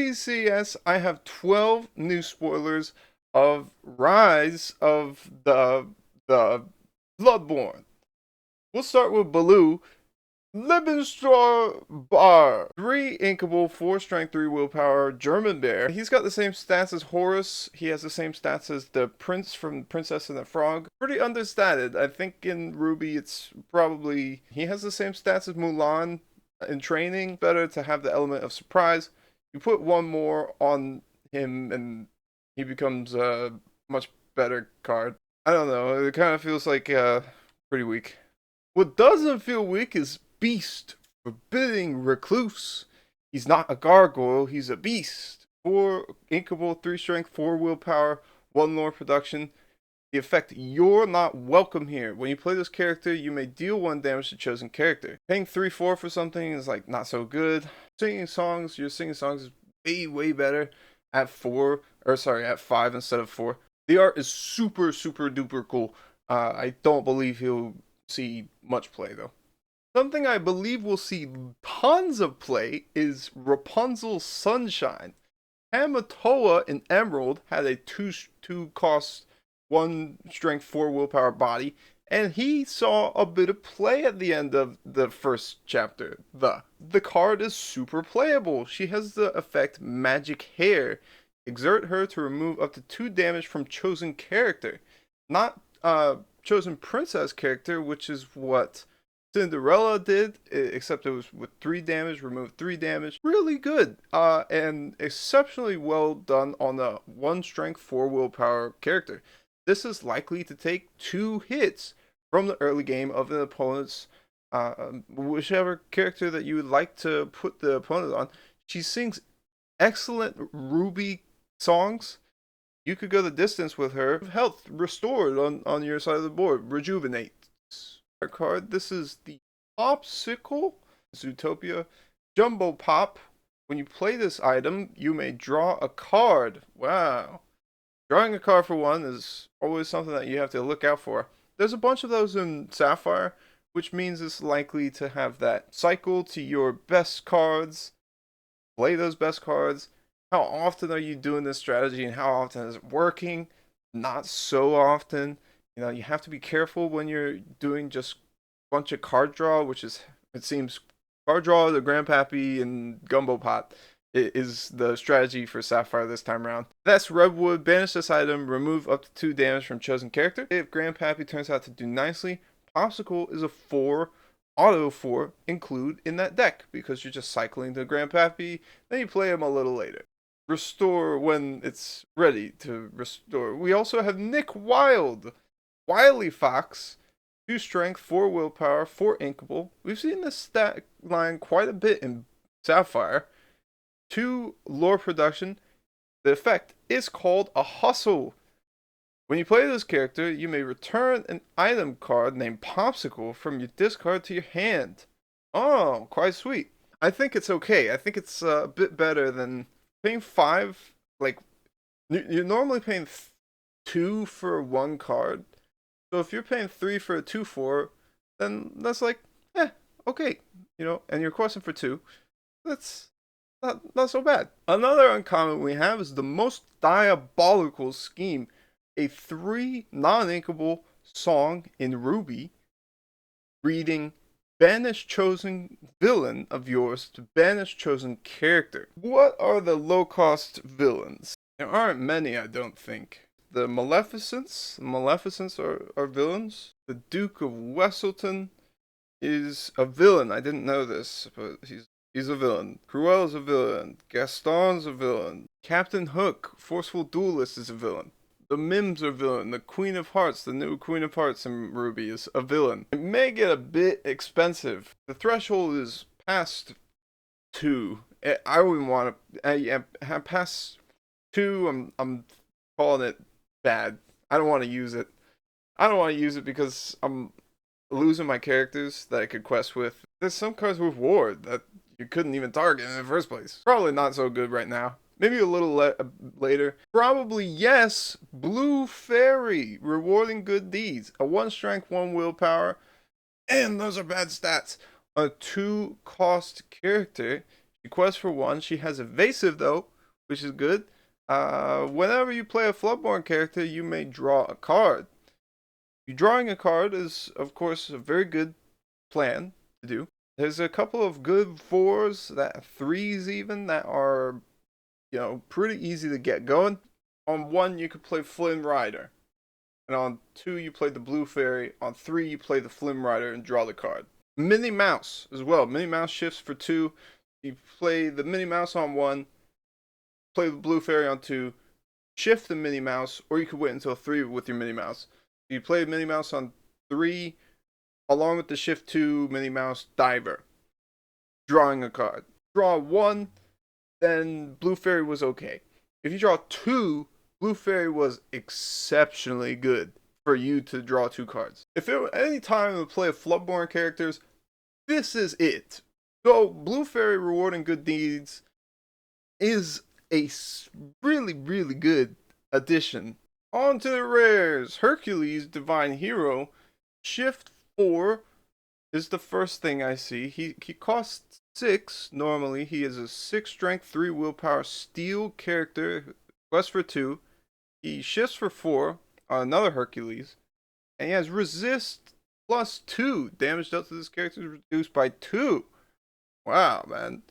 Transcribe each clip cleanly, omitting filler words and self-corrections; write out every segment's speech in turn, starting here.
TCS, I have 12 new spoilers of Rise of the Bloodborn. We'll start with Baloo. LEGEMDARY Bar. 3 inkable, 4 strength, 3 willpower, German bear. He's got the same stats as Horus. He has the same stats as the prince from Princess and the Frog. Pretty understated. I think in Ruby it's probably... He has the same stats as Mulan in training. Better to have the element of surprise. You put one more on him and he becomes a much better card. I don't know. It kind of feels like pretty weak. What doesn't feel weak is Beast, Forbidding Recluse. He's not a gargoyle, he's a beast. 4 inkable, 3 strength, 4 willpower, 1 lore production. The effect, you're not welcome here. When you play this character, you may deal 1 damage to chosen character. Paying 3-4 for something is like not so good. Singing songs, your singing songs is way better at 5 instead of 4. The art is super duper cool. I don't believe he'll see much play though. Something I believe we'll see tons of play is Rapunzel Sunshine. Hamatoa in Emerald had a 2 cost, 1 strength, 4 willpower body, and he saw a bit of play at the end of the first chapter. The card is super playable. She has the effect Magic Hair. Exert her to remove up to 2 damage from chosen character. Not chosen princess character, which is what Cinderella did, except it was with 3 damage, removed 3 damage. Really good, and exceptionally well done on the 1 strength, 4 willpower character. This is likely to take 2 hits from the early game of the opponent's, whichever character that you would like to put the opponent on. She sings excellent Ruby songs. You could go the distance with her. Health restored on your side of the board. Rejuvenate. Card. This is the Popsicle Zootopia Jumbo Pop. When you play this item, you may draw a card. Wow. Drawing a card for 1 is always something that you have to look out for. There's a bunch of those in Sapphire, which means it's likely to have that cycle to your best cards. Play those best cards. How often are you doing this strategy and how often is it working? Not so often. You know, you have to be careful when you're doing just a bunch of card draw, which is, it seems, card draw, the Grandpappy, and Gumbo Pot is the strategy for Sapphire this time around. That's Redwood. Banish this item, remove up to 2 damage from chosen character. If Grandpappy turns out to do nicely, Popsicle is a 4 auto 4 include in that deck because you're just cycling the Grandpappy, then you play him a little later. Restore when it's ready to restore. We also have Nick Wilde. Wily Fox, 2 strength, 4 willpower, 4 inkable. We've seen this stat line quite a bit in Sapphire. 2 lore production. The effect is called a hustle. When you play this character, you may return an item card named Popsicle from your discard to your hand. Oh, quite sweet. I think it's okay. I think it's a bit better than paying 5. Like, you're normally paying 2 for 1 card. So if you're paying 3 for a 2/4, then that's like, okay, you know, and you're questing for 2. That's not so bad. Another uncommon we have is the most diabolical scheme. A 3 non-inkable song in Ruby reading banish chosen villain of yours to banish chosen character. What are the low-cost villains? There aren't many, I don't think. The Maleficents are villains. The Duke of Wesselton is a villain. I didn't know this, but he's a villain. Cruel's a villain. Gaston's a villain. Captain Hook, Forceful Duelist, is a villain. The Mims are villain. The Queen of Hearts, the new Queen of Hearts in Ruby, is a villain. It may get a bit expensive. The threshold is past 2. I wouldn't want to. Past 2. I'm calling it bad. I don't want to use it. I don't want to use it because I'm losing my characters that I could quest with. There's some cards with Ward that you couldn't even target in the first place. Probably not so good right now. Maybe a little later. Probably yes. Blue Fairy, rewarding good deeds. A 1 strength, 1 willpower, and those are bad stats. A 2 cost character. She quests for 1. She has evasive though. which is good. Whenever you play a Floodborn character, you may draw a card. Drawing a card is, of course, a very good plan to do. There's a couple of good 4s, that 3s even, that are, pretty easy to get going. On 1, you could play Flynn Rider. And on 2, you play the Blue Fairy. On 3, you play the Flynn Rider and draw the card. Minnie Mouse as well. Minnie Mouse shifts for 2. You play the Minnie Mouse on 1, play the Blue Fairy on 2, shift the Minnie Mouse, or you could wait until 3 with your Minnie Mouse. You play Minnie Mouse on 3, along with the shift 2 Minnie Mouse Diver. Drawing a card. Draw 1, then Blue Fairy was okay. If you draw 2, Blue Fairy was exceptionally good for you to draw 2 cards. If it were any time to play Floodborn characters, this is it. So Blue Fairy rewarding good deeds is a really, really good addition. On to the rares. Hercules, Divine Hero, shift 4 is the first thing I see. He costs 6 normally. He is a 6 strength, 3 willpower steel character. Quest for 2. He shifts for 4 on another Hercules. And he has resist plus 2. Damage dealt to this character is reduced by 2. Wow, man.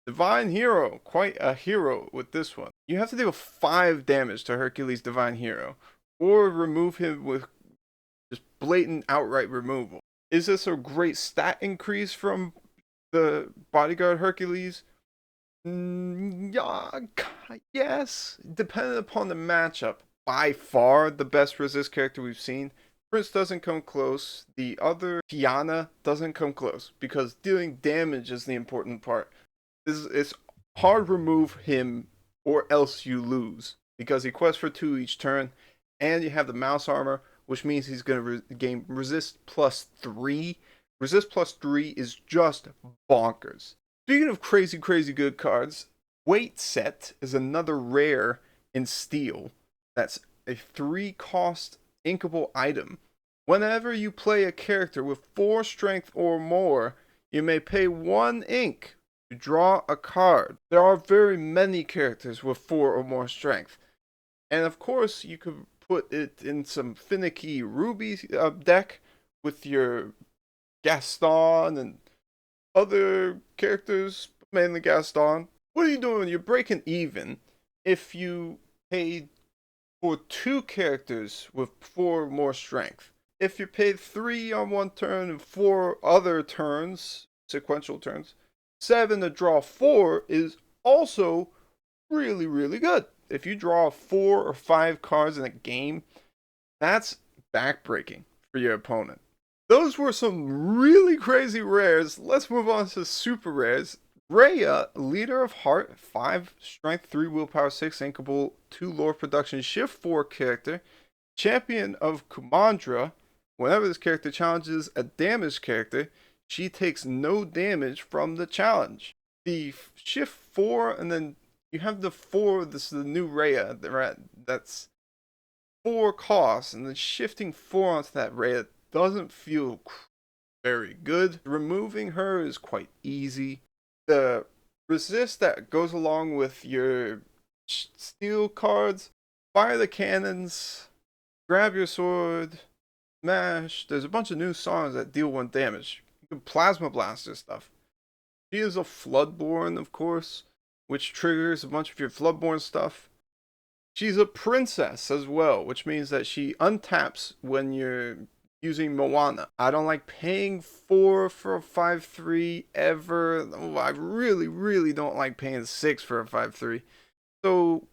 Divine Hero. Quite a hero with this one. You have to deal 5 damage to Hercules Divine Hero, or remove him with just blatant outright removal. Is this a great stat increase from the Bodyguard Hercules? Yeah, yes, depending upon the matchup. By far the best resist character we've seen. Prince doesn't come close. The other, Tiana, doesn't come close, because dealing damage is the important part. It's hard to remove him or else you lose, because he quests for 2 each turn, and you have the mouse armor, which means he's going to gain resist plus 3. Resist plus 3 is just bonkers. Speaking of crazy, crazy good cards, Weight Set is another rare in Steel. That's a 3-cost inkable item. Whenever you play a character with 4 strength or more, you may pay 1 ink to draw a card. There are very many characters with 4 or more strength. And of course, you could put it in some finicky Ruby deck with your Gaston and other characters, mainly Gaston. What are you doing? You're breaking even if you paid for 2 characters with 4 more strength. If you paid 3 on 1 turn and 4 other turns, sequential turns, 7 to draw 4 is also really, really good. If you draw 4 or 5 cards in a game, that's backbreaking for your opponent. Those were some really crazy rares. Let's move on to super rares. Rhea, Leader of Heart, 5 strength, 3 willpower, 6 inkable, 2 lore production, shift 4 character. Champion of Kumandra. Whenever this character challenges a damaged character, she takes no damage from the challenge. The shift 4, and then you have the 4, this is the new Rhea, that's 4 costs, and then shifting 4 onto that Rhea doesn't feel very good. Removing her is quite easy. The resist that goes along with your steel cards, fire the cannons, grab your sword, smash. There's a bunch of new songs that deal 1 damage. You can plasma blast this stuff. She is a Floodborn, of course, which triggers a bunch of your Floodborn stuff. She's a princess as well, which means that she untaps when you're using Moana. I don't like paying 4 for a 5/3 ever. I really, really don't like paying 6 for a 5/3. So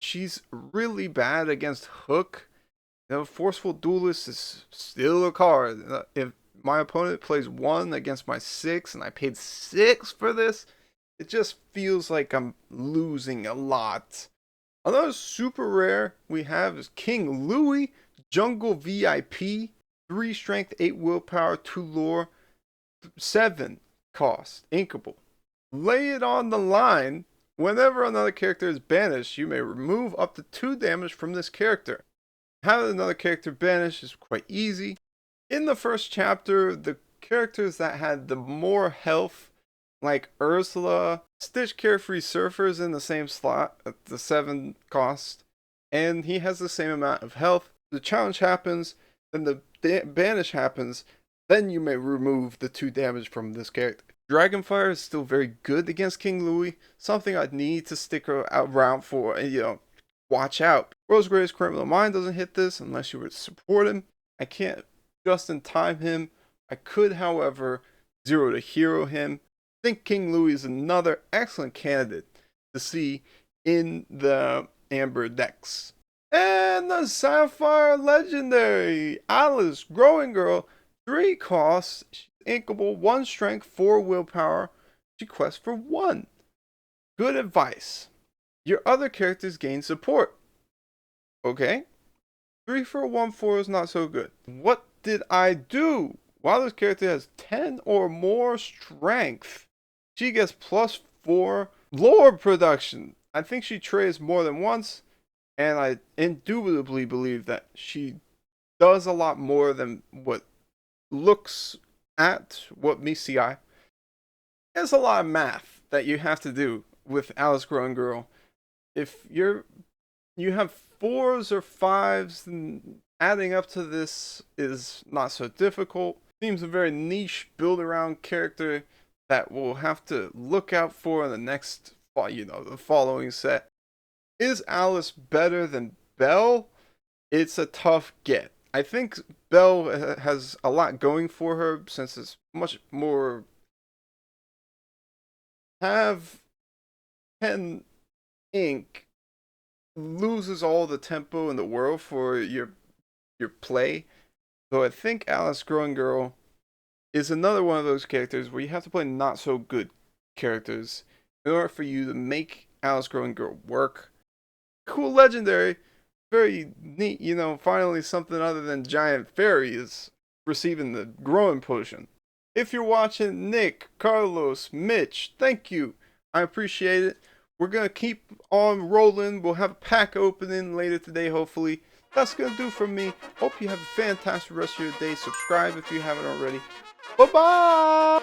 she's really bad against Hook. Forceful Duelist is still a card. If my opponent plays 1 against my 6 and I paid 6 for this, it just feels like I'm losing a lot. Another super rare we have is King Louis, Jungle VIP, 3 strength, 8 willpower, 2 lore, 7 cost, inkable. Lay it on the line. Whenever another character is banished, you may remove up to 2 damage from this character. Having another character banished is quite easy. In the first chapter, the characters that had the more health like Ursula. Stitch Carefree Surfer's in the same slot at the 7 cost, and he has the same amount of health. The challenge happens, then the banish happens, then you may remove the 2 damage from this character. Dragonfire is still very good against King Louis, something I'd need to stick around for, and watch out. Rosegrave's Criminal Mind doesn't hit this unless you were to support him. I can't just in time him. I could, however, 0 to hero him. I think King Louis is another excellent candidate to see in the Amber decks. And the Sapphire Legendary, Alice, Growing Girl, 3 costs, she's inkable, 1 strength, 4 willpower, she quests for 1. Good advice. Your other characters gain support. Okay? 3 for 1/4 is not so good. What did I do? While this character has 10 or more strength, she gets +4 lore production. I think she trades more than once, and I indubitably believe that she does a lot more than what looks at what meets the eye. There's a lot of math that you have to do with Alice Growing Girl. If you have 4s or 5s, then adding up to this is not so difficult. Seems a very niche build around character that we'll have to look out for in the next, the following set. Is Alice better than Belle? It's a tough get. I think Belle has a lot going for her since it's much more have 10 ink loses all the tempo in the world for your play. So I think Alice Growing Girl is another one of those characters where you have to play not so good characters in order for you to make Alice Growing Girl work. Cool legendary, very neat, finally something other than giant fairy is receiving the growing potion. If you're watching, Nick, Carlos, Mitch, thank you. I appreciate it. We're going to keep on rolling. We'll have a pack opening later today, hopefully. That's going to do for me. Hope you have a fantastic rest of your day. Subscribe if you haven't already. Bye-bye!